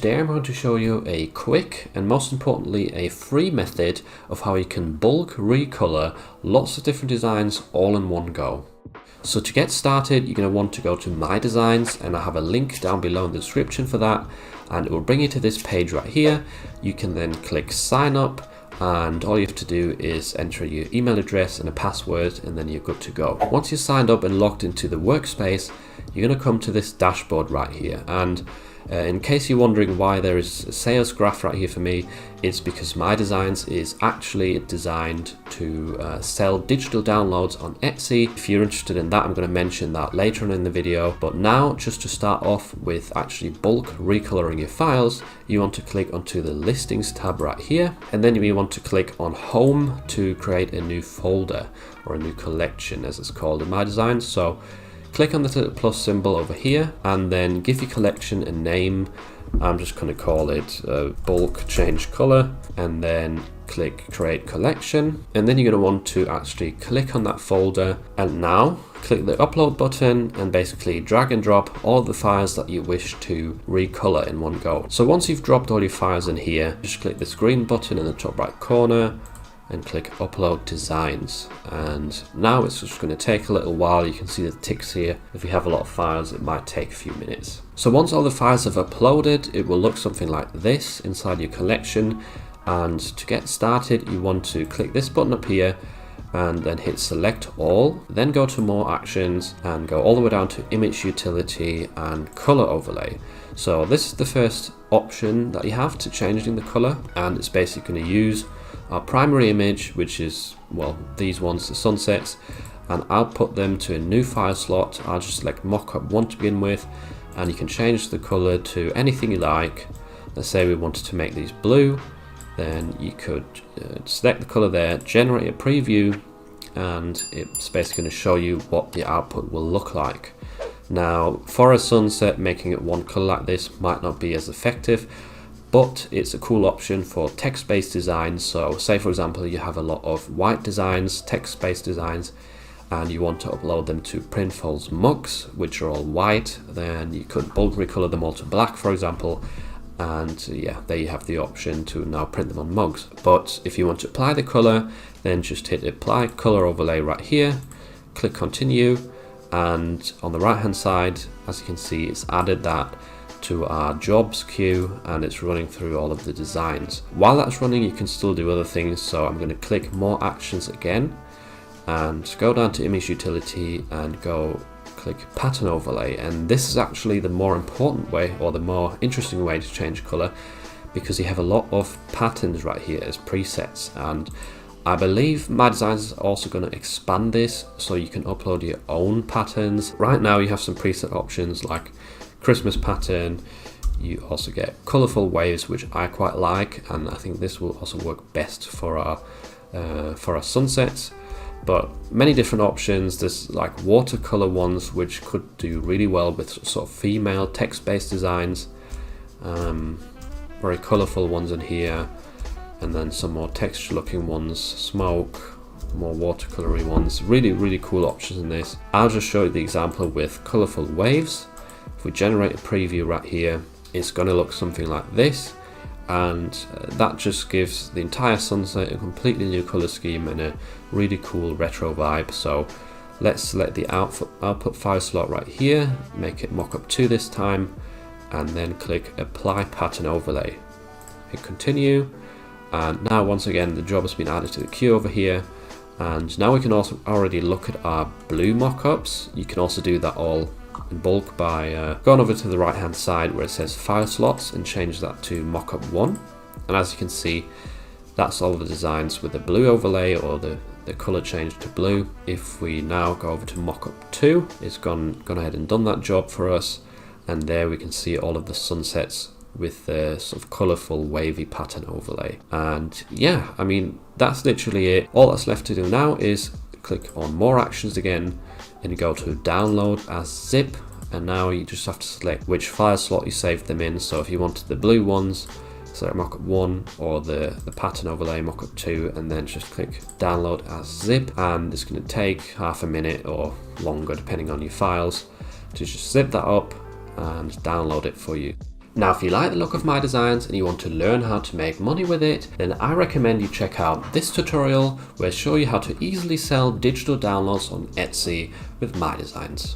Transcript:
today I'm going to show you a quick and most importantly a free method of how you can bulk recolor lots of different designs all in one go. So to get started, you're going to want to go to MyDesigns, and I have a link down below in the description for that, and it will bring you to this page right here. You can then click sign up, and all you have to do is enter your email address and a password, and then you're good to go. Once you're signed up and logged into the workspace, you're going to come to this dashboard right here, and in case you're wondering why there is a sales graph right here for me, it's because MyDesigns is actually designed to sell digital downloads on Etsy. If you're interested in that, I'm going to mention that later on in the video. But now, just to start off with actually bulk recoloring your files, you want to click onto the listings tab right here, and then you want to click on home to create a new folder or a new collection as it's called in MyDesigns. So click on the little plus symbol over here and then give your collection a name. I'm just going to call it bulk change color, and then click create collection, and then you're going to want to actually click on that folder, and now click the upload button and basically drag and drop all the files that you wish to recolor in one go. So once you've dropped all your files in here, just click this green button in the top right corner and click upload designs, and now it's just going to take a little while. You can see the ticks here. If you have a lot of files, it might take a few minutes. So once all the files have uploaded, it will look something like this inside your collection, and to get started you want to click this button up here and then hit select all, then go to more actions and go all the way down to image utility and color overlay. So this is the first option that you have to changing the color, and it's basically going to use our primary image, which is, well, these ones, the sunsets, and I'll put them to a new file slot. I'll just select mockup 1 to begin with, and you can change the color to anything you like. Let's say we wanted to make these blue, then you could select the color there, generate a preview, and it's basically going to show you what the output will look like. Now, for a sunset, making it one color like this might not be as effective, but it's a cool option for text-based designs. So say for example you have a lot of white designs, text-based designs, and you want to upload them to Printful's mugs, which are all white, then you could bulk recolor them all to black, for example, and yeah, there you have the option to now print them on mugs. But if you want to apply the color, then just hit apply color overlay right here, click continue, and on the right hand side, as you can see, it's added that to our jobs queue, and it's running through all of the designs. While that's running, you can still do other things, so I'm going to click more actions again and go down to image utility and go click pattern overlay, and this is actually the more important way, or the more interesting way to change color, because you have a lot of patterns right here as presets, and I believe MyDesigns is also going to expand this so you can upload your own patterns. Right now you have some preset options like Christmas pattern. You also get colorful waves, which I quite like, and I think this will also work best for our sunsets. But many different options. There's like watercolor ones which could do really well with sort of female text-based designs, very colorful ones in here, and then some more texture looking ones, smoke, more watercolory ones. Really cool options in this. I'll just show you the example with colorful waves. If we generate a preview right here, it's going to look something like this, and that just gives the entire sunset a completely new color scheme and a really cool retro vibe. So let's select the output file slot right here, make it mockup 2 this time, and then click apply pattern overlay. Hit continue, and now once again the job has been added to the queue over here. And now we can also already look at our blue mockups. You can also do that all in bulk by going over to the right hand side where it says file slots and change that to mockup 1. And as you can see, that's all the designs with the blue overlay or the color change to blue. If we now go over to mockup 2, it's gone ahead and done that job for us, and there we can see all of the sunsets with the sort of colorful wavy pattern overlay. And yeah, I mean, that's literally it. All that's left to do now is click on more actions again, and you go to download as zip, and now you just have to select which file slot you saved them in. So if you wanted the blue ones, select mockup 1, or the pattern overlay mockup 2, and then just click download as zip, and it's going to take half a minute or longer depending on your files to just zip that up and download it for you. Now, if you like the look of MyDesigns and you want to learn how to make money with it, then I recommend you check out this tutorial where I show you how to easily sell digital downloads on Etsy with MyDesigns.